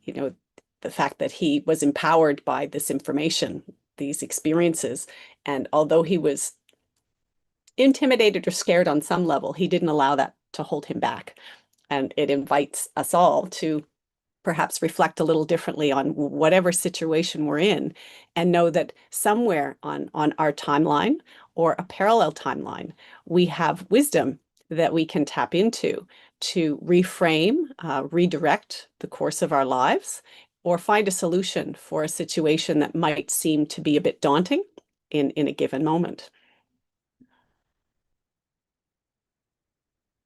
the fact that he was empowered by this information, these experiences. And although he was intimidated or scared on some level, he didn't allow that to hold him back. And it invites us all to perhaps reflect a little differently on whatever situation we're in and know that somewhere on our timeline or a parallel timeline, we have wisdom that we can tap into to reframe, redirect the course of our lives, or find a solution for a situation that might seem to be a bit daunting in a given moment.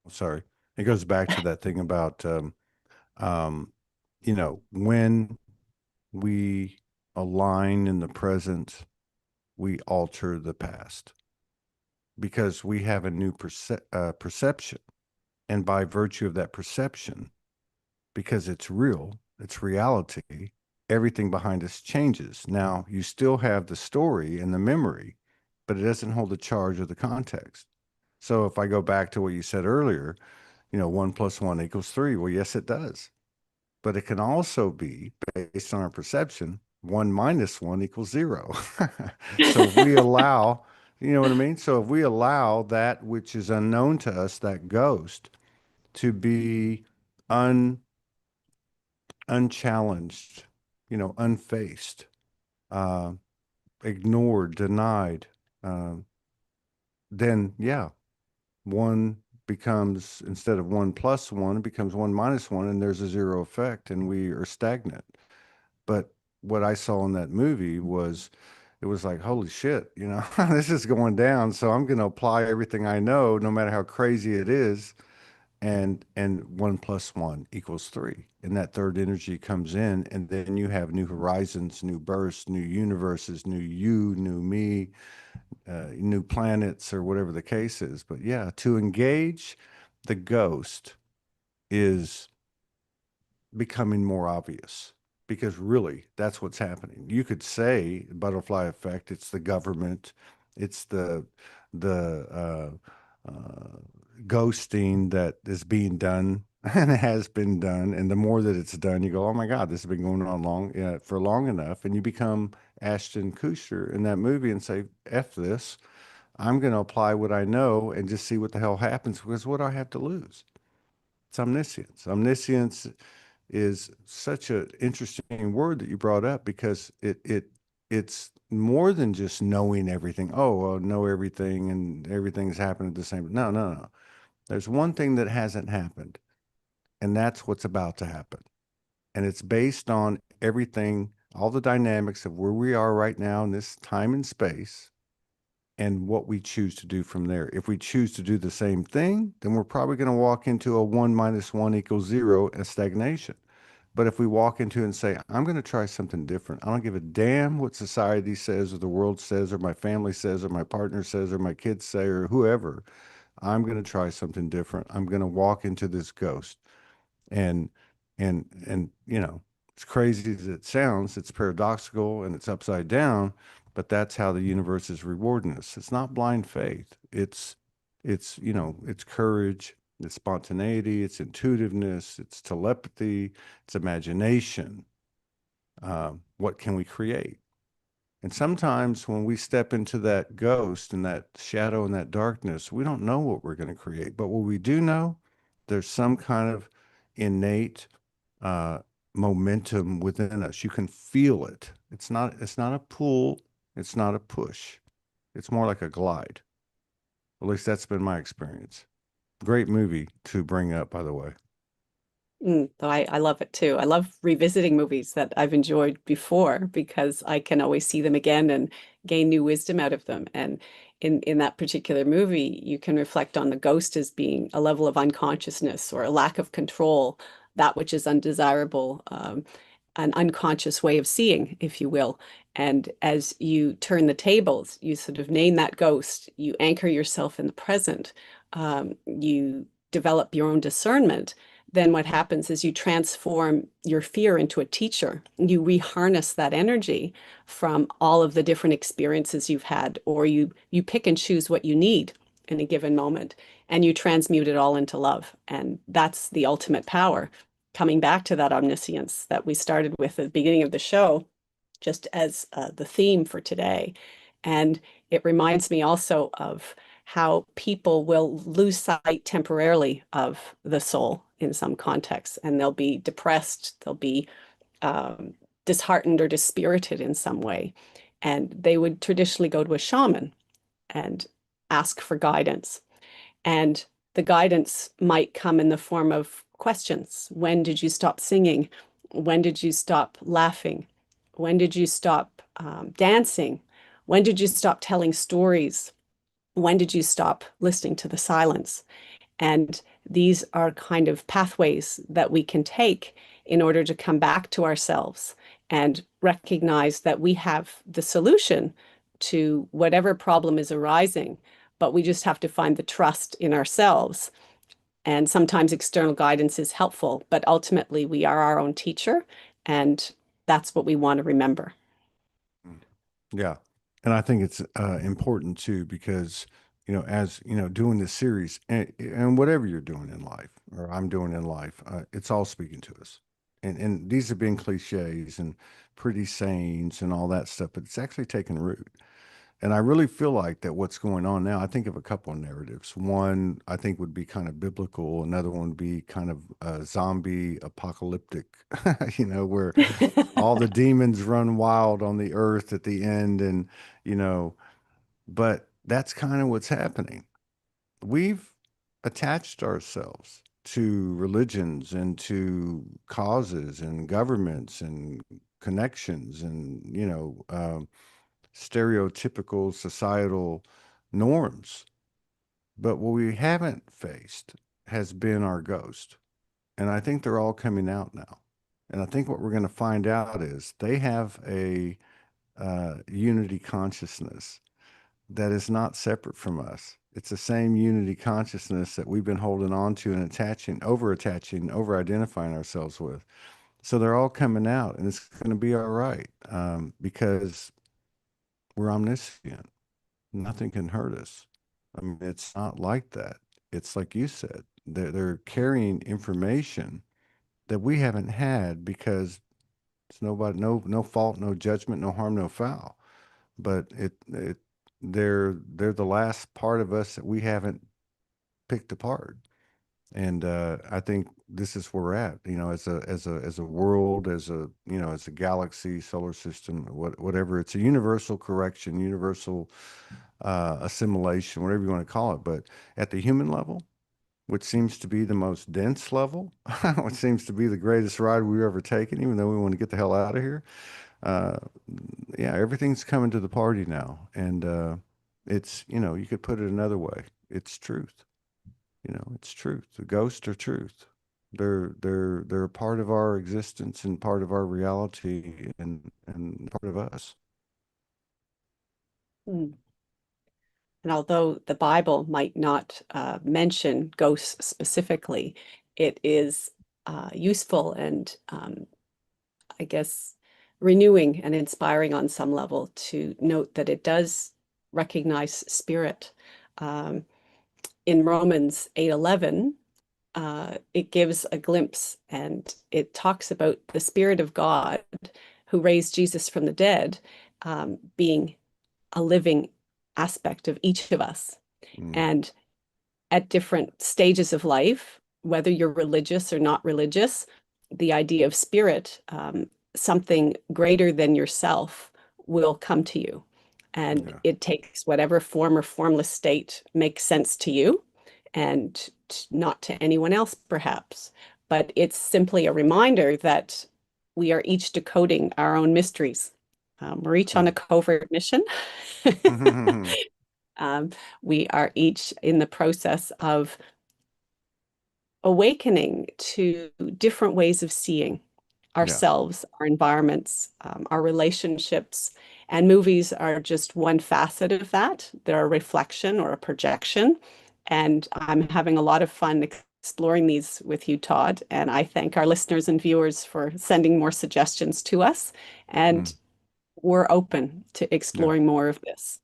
Sorry. It goes back to that thing about, um, when we align in the present, we alter the past because we have a new perception. And by virtue of that perception, because it's real, it's reality, everything behind us changes. Now, you still have the story and the memory, but it doesn't hold the charge of the context. So if I go back to what you said earlier, 1 + 1 = 3. Well, yes, it does. But it can also be based on our perception, 1 - 1 = 0. So if we allow, you know what I mean? So if we allow that which is unknown to us, that ghost, to be un unchallenged, unfaced, uh, ignored, denied, uh, then yeah, one becomes, instead of 1 + 1, it becomes 1 - 1, and there's a zero effect, and we are stagnant. But what I saw in that movie was, it was like, holy shit, this is going down. So I'm going to apply everything I know, no matter how crazy it is, and 1 + 1 = 3, and that third energy comes in, and then you have new horizons, new births, new universes, new you, new me, new planets, or whatever the case is. But yeah, to engage the ghost is becoming more obvious. because really that's what's happening. You could say butterfly effect, it's the government, it's the ghosting that is being done and it has been done. And the more that it's done, you go, oh my God, this has been going on for long enough. And you become Ashton Kutcher in that movie and say, F this. I'm going to apply what I know and just see what the hell happens because what do I have to lose? It's omniscience. Omniscience is such an interesting word that you brought up because it's more than just knowing everything. Oh, well, know everything and everything's happened at the same. No, no, no. There's one thing that hasn't happened, and that's what's about to happen. And it's based on everything, all the dynamics of where we are right now in this time and space and what we choose to do from there. If we choose to do the same thing, then we're probably going to walk into a 1 - 1 = 0, a stagnation. But if we walk into it and say, I'm going to try something different, I don't give a damn what society says or the world says or my family says or my partner says or my kids say or whoever, I'm going to try something different. I'm going to walk into this ghost and and as crazy as it sounds, it's paradoxical and it's upside down, but that's how the universe is rewarding us. It's not blind faith. It's courage, it's spontaneity, it's intuitiveness, it's telepathy, it's imagination. What can we create? And sometimes when we step into that ghost and that shadow and that darkness, we don't know what we're going to create. But what we do know, there's some kind of innate uh, momentum within us. You can feel it. It's not a pull, it's not a push. It's more like a glide. At least that's been my experience. Great movie to bring up, by the way. I love it too. I love revisiting movies that I've enjoyed before because I can always see them again and gain new wisdom out of them. And in that particular movie, you can reflect on the ghost as being a level of unconsciousness or a lack of control, that which is undesirable, an unconscious way of seeing, if you will. And as you turn the tables, you sort of name that ghost, you anchor yourself in the present, you develop your own discernment. Then what happens is you transform your fear into a teacher. You reharness that energy from all of the different experiences you've had, or you pick and choose what you need in a given moment, and you transmute it all into love. And that's the ultimate power. Coming back to that omniscience that we started with at the beginning of the show, just as the theme for today. And it reminds me also of how people will lose sight temporarily of the soul in some contexts, and they'll be depressed, they'll be um, disheartened or dispirited in some way. And they would traditionally go to a shaman and ask for guidance. And the guidance might come in the form of questions. When did you stop singing? When did you stop laughing? When did you stop dancing? When did you stop telling stories? When did you stop listening to the silence? And these are kind of pathways that we can take in order to come back to ourselves and recognize that we have the solution to whatever problem is arising, but we just have to find the trust in ourselves. And sometimes external guidance is helpful, but ultimately we are our own teacher, and that's what we want to remember. Yeah. And I think it's important too because, as doing this series and whatever you're doing in life or I'm doing in life, it's all speaking to us. And these have been cliches and pretty sayings and all that stuff, but it's actually taken root. And I really feel like that what's going on now, I think of a couple of narratives. One, I think would be kind of biblical. Another one would be kind of zombie apocalyptic, where all the demons run wild on the earth at the end. And, you know, but that's kind of what's happening. We've attached ourselves to religions and to causes and governments and connections and, stereotypical societal norms. But what we haven't faced has been our ghost. And I think they're all coming out now. And I think what we're going to find out is they have a unity consciousness that is not separate from us. It's the same unity consciousness that we've been holding on to and attaching, over identifying ourselves with. So they're all coming out, and it's going to be all right, because we're omniscient. Nothing can hurt us. I mean, it's not like that. It's like you said, they're carrying information that we haven't had because it's nobody, no fault, no judgment, no harm, no foul. But they're the last part of us that we haven't picked apart. And I think this is where we're at, as a world, as a galaxy, solar system, whatever. It's a universal correction, universal assimilation, whatever you want to call it. But at the human level, which seems to be the most dense level, which seems to be the greatest ride we've ever taken, even though we want to get the hell out of here. Uh, yeah, everything's coming to the party now, and you could put it another way. It's truth. It's truth. The ghosts are truth. They're a part of our existence and part of our reality and part of us. Mm. And although the Bible might not mention ghosts specifically, it is useful and I guess renewing and inspiring on some level to note that it does recognize spirit. Um, in Romans 8:11, it gives a glimpse and it talks about the Spirit of God who raised Jesus from the dead being a living aspect of each of us. Mm, And at different stages of life, whether you're religious or not religious, the idea of spirit, something greater than yourself, will come to you. And yeah, it takes whatever form or formless state makes sense to you and not to anyone else, perhaps. But it's simply a reminder that we are each decoding our own mysteries. We're each on yeah. a covert mission. Um, we are each in the process of awakening to different ways of seeing Yeah, ourselves, our environments, our relationships. And movies are just one facet of that. They're a reflection or a projection. And I'm having a lot of fun exploring these with you, Todd. And I thank our listeners and viewers for sending more suggestions to us. And mm, we're open to yeah, exploring more of this.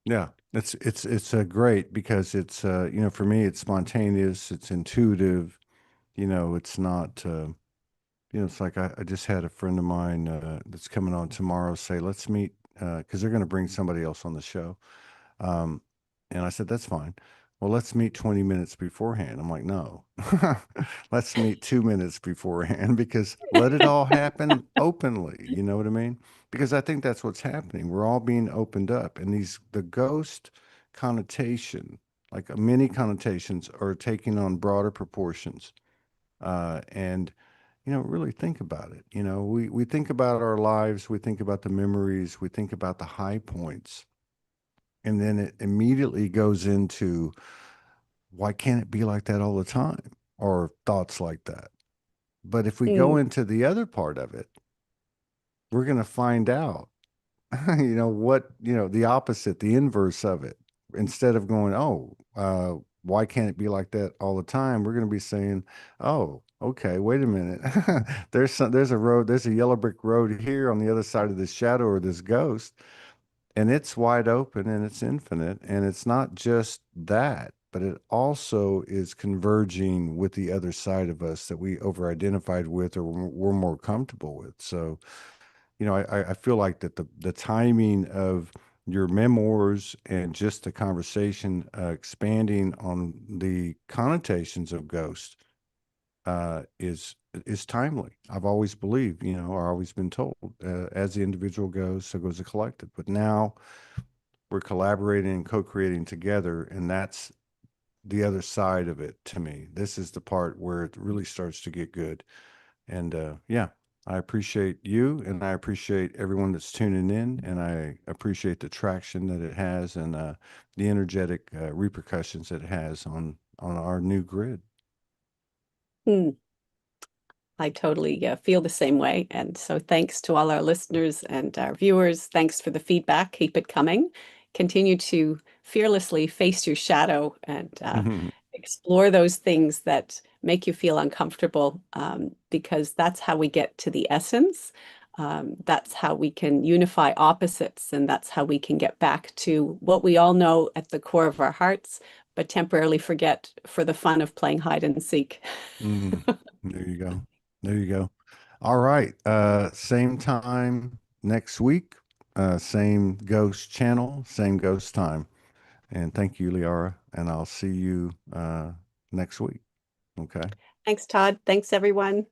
yeah. It's great because it's for me it's spontaneous, it's intuitive. It's not. It's like I just had a friend of mine that's coming on tomorrow say, let's meet, because they're going to bring somebody else on the show. Um, and I said, that's fine. Well, let's meet 20 minutes beforehand. I'm like, no, let's meet 2 minutes beforehand because let it all happen openly. You know what I mean? Because I think that's what's happening. We're all being opened up, and the ghost connotation, like many connotations, are taking on broader proportions. And really think about it. We think about our lives, we think about the memories, we think about the high points, and then it immediately goes into why can't it be like that all the time? Or thoughts like that. But if we go Mm, into the other part of it, we're going to find out, the opposite, the inverse of it. Instead of going, oh, why can't it be like that all the time? We're going to be saying, oh, okay, wait a minute. There's a road, there's a yellow brick road here on the other side of this shadow or this ghost, and it's wide open and it's infinite. And it's not just that, but it also is converging with the other side of us that we over identified with or we're more comfortable with. So, I feel like that the timing of your memoirs and just the conversation expanding on the connotations of ghost is timely. I've always believed, or always been told, as the individual goes, so goes the collective. But now we're collaborating and co-creating together, and that's the other side of it to me. This is the part where it really starts to get good. And yeah, I appreciate you and I appreciate everyone that's tuning in, and I appreciate the traction that it has and the energetic repercussions that it has on our new grid. mm. I totally feel the same way. And so thanks to all our listeners and our viewers. Thanks for the feedback. Keep it coming. Continue to fearlessly face your shadow and explore those things that make you feel uncomfortable, because that's how we get to the essence. That's how we can unify opposites, and that's how we can get back to what we all know at the core of our hearts, but temporarily forget for the fun of playing hide and seek. Mm, there you go. There you go. All right. Same time next week. Same ghost channel, same ghost time. And thank you, Liara. And I'll see you next week. Okay. Thanks, Todd. Thanks, everyone.